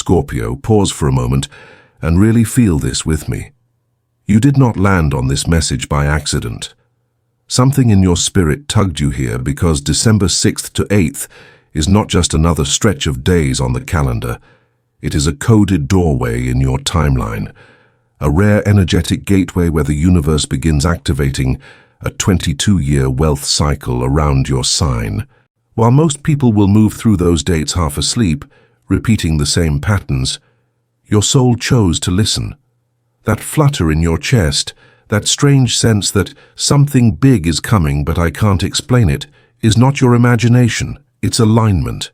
Scorpio, pause for a moment and really feel this with me. You did not land on this message by accident. Something in your spirit tugged you here because December 6th to 8th is not just another stretch of days on the calendar. It is a coded doorway in your timeline, a rare energetic gateway where the universe begins activating a 22-year wealth cycle around your sign. While most people will move through those dates half asleep, repeating the same patterns, your soul chose to listen. That flutter in your chest, that strange sense that something big is coming but I can't explain it, is not your imagination, it's alignment.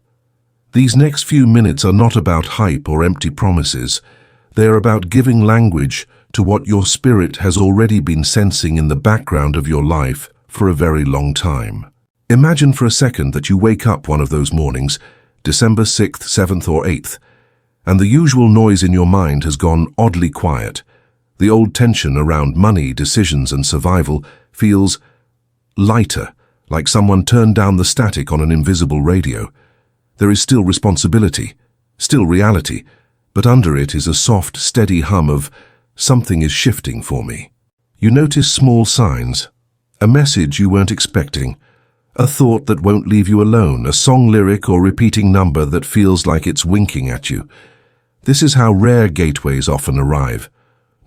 These next few minutes are not about hype or empty promises. They are about giving language to what your spirit has already been sensing in the background of your life for a very long time. Imagine for a second that you wake up one of those mornings, December 6th, 7th or 8th, and the usual noise in your mind has gone oddly quiet. The old tension around money, decisions and survival feels lighter, like someone turned down the static on an invisible radio. There is still responsibility, still reality, but under it is a soft, steady hum of something is shifting for me. You notice small signs, a message you weren't expecting, a thought that won't leave you alone, a song lyric or repeating number that feels like it's winking at you. This is how rare gateways often arrive,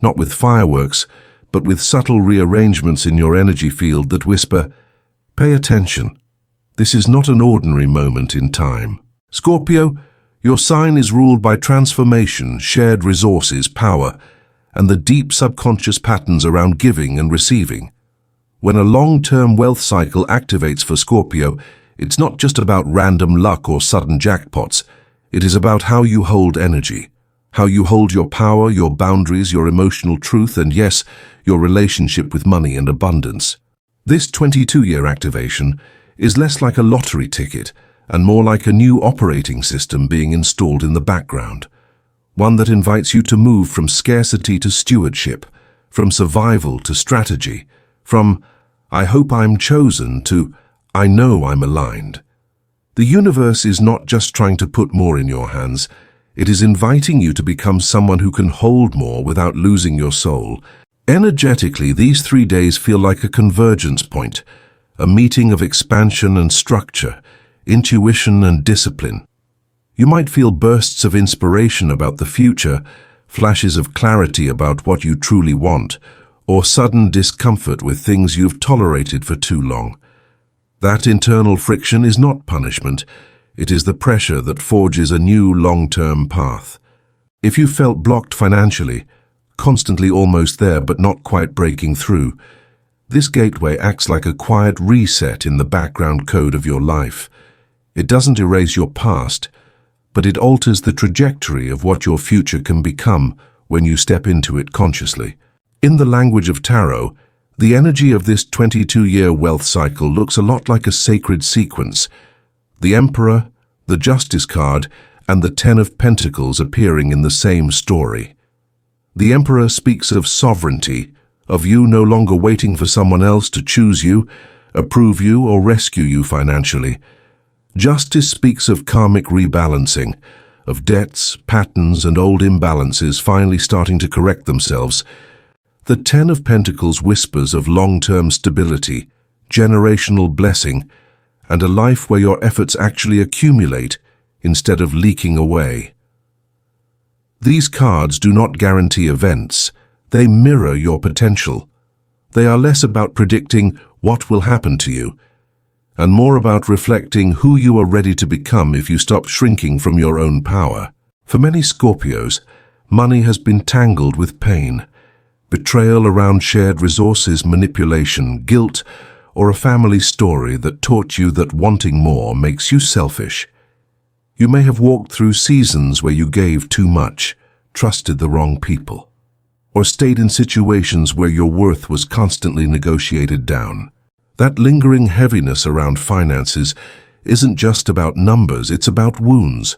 not with fireworks, but with subtle rearrangements in your energy field that whisper, "Pay attention. This is not an ordinary moment in time." Scorpio, your sign is ruled by transformation, shared resources, power, and the deep subconscious patterns around giving and receiving. When a long-term wealth cycle activates for Scorpio, it's not just about random luck or sudden jackpots. It is about how you hold energy, how you hold your power, your boundaries, your emotional truth, and yes, your relationship with money and abundance. This 22-year activation is less like a lottery ticket and more like a new operating system being installed in the background, one that invites you to move from scarcity to stewardship, from survival to strategy, from "I hope I'm chosen" to "I know I'm aligned." The universe is not just trying to put more in your hands, it is inviting you to become someone who can hold more without losing your soul. Energetically, these 3 days feel like a convergence point, a meeting of expansion and structure, intuition and discipline. You might feel bursts of inspiration about the future, flashes of clarity about what you truly want, or sudden discomfort with things you've tolerated for too long. That internal friction is not punishment, it is the pressure that forges a new long-term path. If you felt blocked financially, constantly almost there but not quite breaking through, this gateway acts like a quiet reset in the background code of your life. It doesn't erase your past, but it alters the trajectory of what your future can become when you step into it consciously. In the language of tarot, the energy of this 22-year wealth cycle looks a lot like a sacred sequence. The Emperor, the Justice card, and the Ten of Pentacles appearing in the same story. The Emperor speaks of sovereignty, of you no longer waiting for someone else to choose you, approve you, or rescue you financially. Justice speaks of karmic rebalancing, of debts, patterns, and old imbalances finally starting to correct themselves. The Ten of Pentacles whispers of long-term stability, generational blessing, and a life where your efforts actually accumulate instead of leaking away. These cards do not guarantee events, they mirror your potential. They are less about predicting what will happen to you, and more about reflecting who you are ready to become if you stop shrinking from your own power. For many Scorpios, money has been tangled with pain, betrayal around shared resources, manipulation, guilt, or a family story that taught you that wanting more makes you selfish. You may have walked through seasons where you gave too much, trusted the wrong people, or stayed in situations where your worth was constantly negotiated down. That lingering heaviness around finances isn't just about numbers, it's about wounds.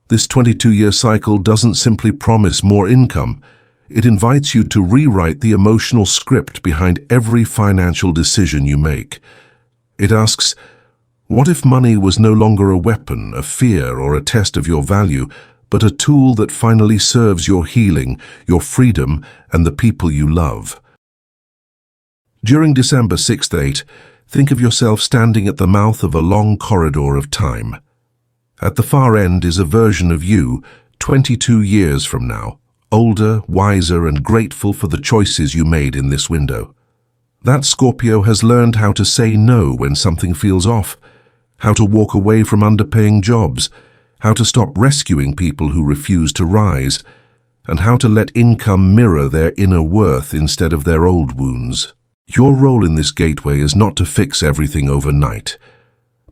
This 22-year cycle doesn't simply promise more income. It invites you to rewrite the emotional script behind every financial decision you make. It asks, what if money was no longer a weapon, a fear, or a test of your value, but a tool that finally serves your healing, your freedom, and the people you love. During December 6th-8, think of yourself standing at the mouth of a long corridor of time. At the far end is a version of you, 22 years from now, older, wiser, and grateful for the choices you made in this window. That Scorpio has learned how to say no when something feels off, how to walk away from underpaying jobs, how to stop rescuing people who refuse to rise, and how to let income mirror their inner worth instead of their old wounds. Your role in this gateway is not to fix everything overnight,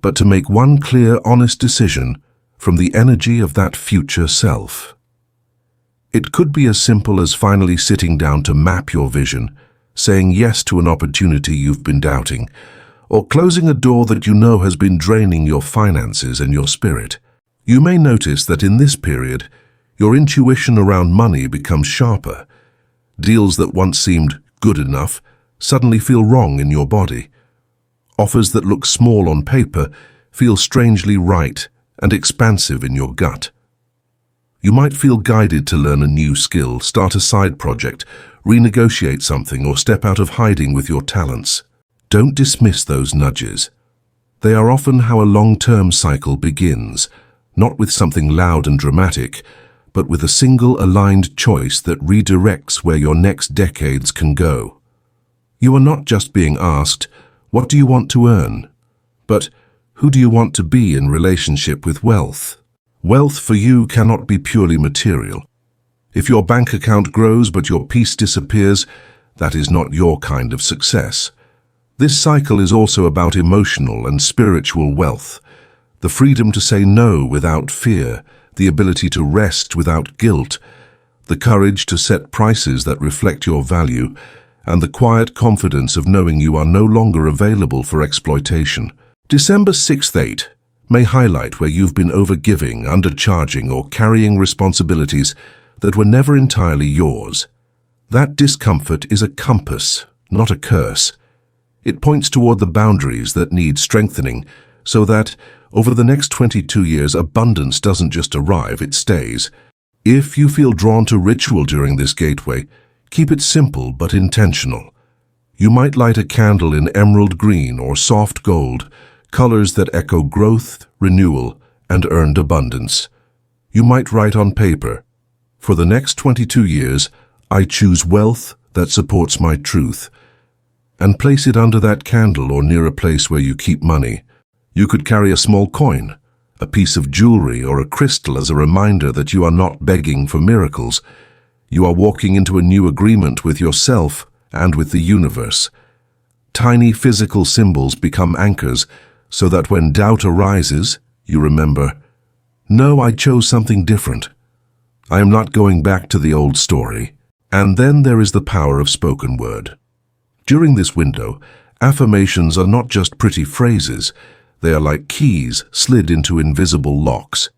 but to make one clear, honest decision from the energy of that future self. It could be as simple as finally sitting down to map your vision, saying yes to an opportunity you've been doubting, or closing a door that you know has been draining your finances and your spirit. You may notice that in this period, your intuition around money becomes sharper. Deals that once seemed good enough suddenly feel wrong in your body. Offers that look small on paper feel strangely right and expansive in your gut. You might feel guided to learn a new skill, start a side project, renegotiate something, or step out of hiding with your talents. Don't dismiss those nudges. They are often how a long-term cycle begins, not with something loud and dramatic, but with a single aligned choice that redirects where your next decades can go. You are not just being asked, what do you want to earn? But who do you want to be in relationship with wealth? Wealth for you cannot be purely material. If your bank account grows but your peace disappears, that is not your kind of success. This cycle is also about emotional and spiritual wealth, the freedom to say no without fear, the ability to rest without guilt, the courage to set prices that reflect your value, and the quiet confidence of knowing you are no longer available for exploitation. December 6th-8 may highlight where you've been overgiving, undercharging, or carrying responsibilities that were never entirely yours. That discomfort is a compass, not a curse. It points toward the boundaries that need strengthening so that, over the next 22 years, abundance doesn't just arrive, it stays. If you feel drawn to ritual during this gateway, keep it simple but intentional. You might light a candle in emerald green or soft gold, colors that echo growth, renewal, and earned abundance. You might write on paper, for the next 22 years, I choose wealth that supports my truth, and place it under that candle or near a place where you keep money. You could carry a small coin, a piece of jewelry, or a crystal as a reminder that you are not begging for miracles. You are walking into a new agreement with yourself and with the universe. Tiny physical symbols become anchors so that when doubt arises, you remember, no, I chose something different. I am not going back to the old story. And then there is the power of spoken word. During this window, affirmations are not just pretty phrases. They are like keys slid into invisible locks.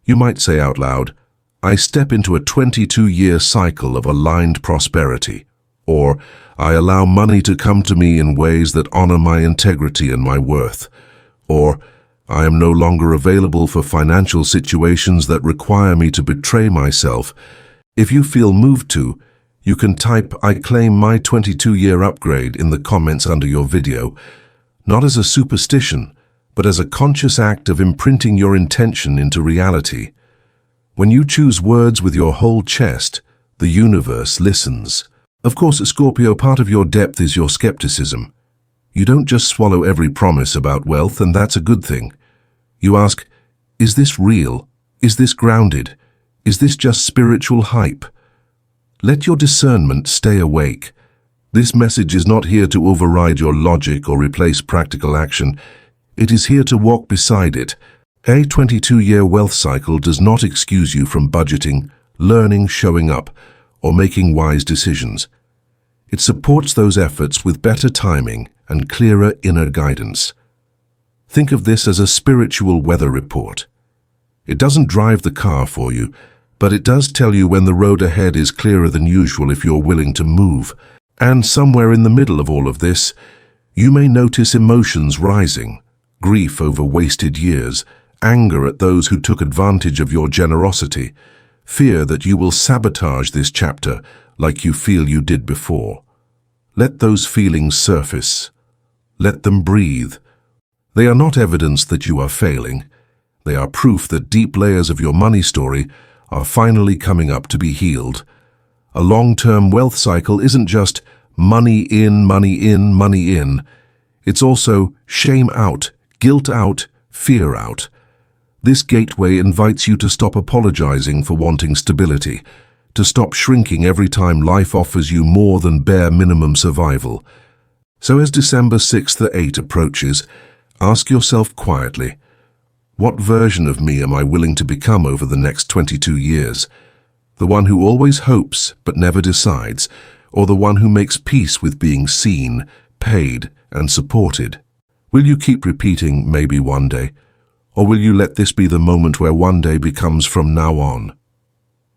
You might say out loud, I step into a 22-year cycle of aligned prosperity, or I allow money to come to me in ways that honor my integrity and my worth, or I am no longer available for financial situations that require me to betray myself. If you feel moved to, you can type I claim my 22-year upgrade in the comments under your video, not as a superstition, but as a conscious act of imprinting your intention into reality. When you choose words with your whole chest, the universe listens. Of course, Scorpio, part of your depth is your skepticism. You don't just swallow every promise about wealth, and that's a good thing. You ask, is this real? Is this grounded? Is this just spiritual hype? Let your discernment stay awake. This message is not here to override your logic or replace practical action. It is here to walk beside it. A 22-year wealth cycle does not excuse you from budgeting, learning, showing up, or making wise decisions. It supports those efforts with better timing and clearer inner guidance. Think of this as a spiritual weather report. It doesn't drive the car for you, but it does tell you when the road ahead is clearer than usual if you're willing to move. And somewhere in the middle of all of this, you may notice emotions rising, grief over wasted years, anger at those who took advantage of your generosity, fear that you will sabotage this chapter like you feel you did before. Let those feelings surface. Let them breathe. They are not evidence that you are failing. They are proof that deep layers of your money story are finally coming up to be healed. A long-term wealth cycle isn't just money in, money in, money in. It's also shame out, guilt out, fear out. This gateway invites you to stop apologizing for wanting stability, to stop shrinking every time life offers you more than bare minimum survival. So as December 6th to 8 approaches, ask yourself quietly, what version of me am I willing to become over the next 22 years? The one who always hopes but never decides, or the one who makes peace with being seen, paid, and supported? Will you keep repeating maybe one day, or will you let this be the moment where one day becomes from now on?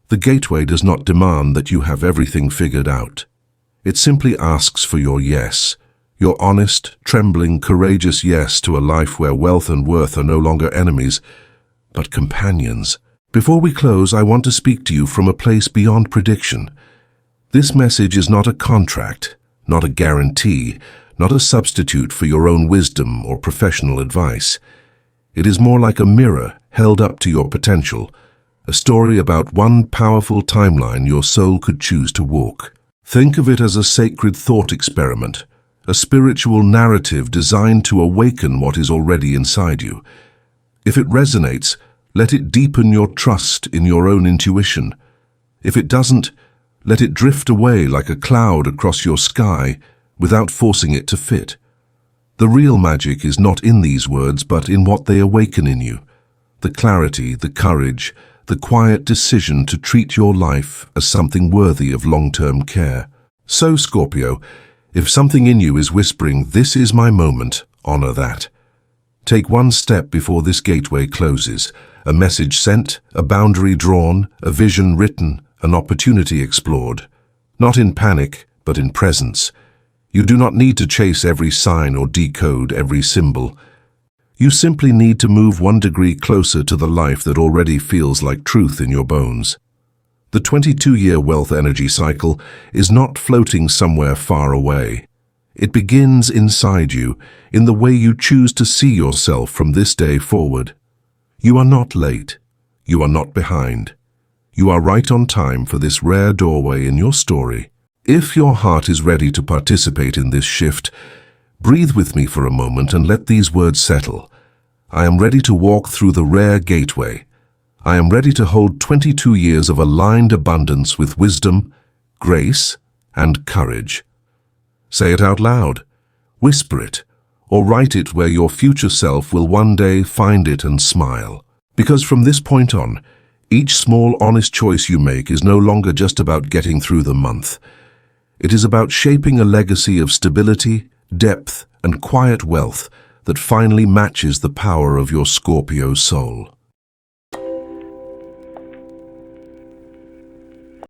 The gateway does not demand that you have everything figured out. It simply asks for your yes, your honest, trembling, courageous yes to a life where wealth and worth are no longer enemies, but companions. Before we close, I want to speak to you from a place beyond prediction. This message is not a contract, not a guarantee, not a substitute for your own wisdom or professional advice. It is more like a mirror held up to your potential, a story about one powerful timeline your soul could choose to walk. Think of it as a sacred thought experiment, a spiritual narrative designed to awaken what is already inside you. If it resonates, let it deepen your trust in your own intuition. If it doesn't, let it drift away like a cloud across your sky without forcing it to fit. The real magic is not in these words, but in what they awaken in you. The clarity, the courage, the quiet decision to treat your life as something worthy of long-term care. So, Scorpio, if something in you is whispering, "This is my moment," honor that. Take one step before this gateway closes. A message sent, a boundary drawn, a vision written, an opportunity explored. Not in panic, but in presence. You do not need to chase every sign or decode every symbol. You simply need to move 1 degree closer to the life that already feels like truth in your bones. The 22-year wealth energy cycle is not floating somewhere far away. It begins inside you, in the way you choose to see yourself from this day forward. You are not late. You are not behind. You are right on time for this rare doorway in your story. If your heart is ready to participate in this shift, breathe with me for a moment and let these words settle. I am ready to walk through the rare gateway. I am ready to hold 22 years of aligned abundance with wisdom, grace, and courage. Say it out loud, whisper it, or write it where your future self will one day find it and smile. Because from this point on, each small, honest choice you make is no longer just about getting through the month. It is about shaping a legacy of stability, depth, and quiet wealth that finally matches the power of your Scorpio soul.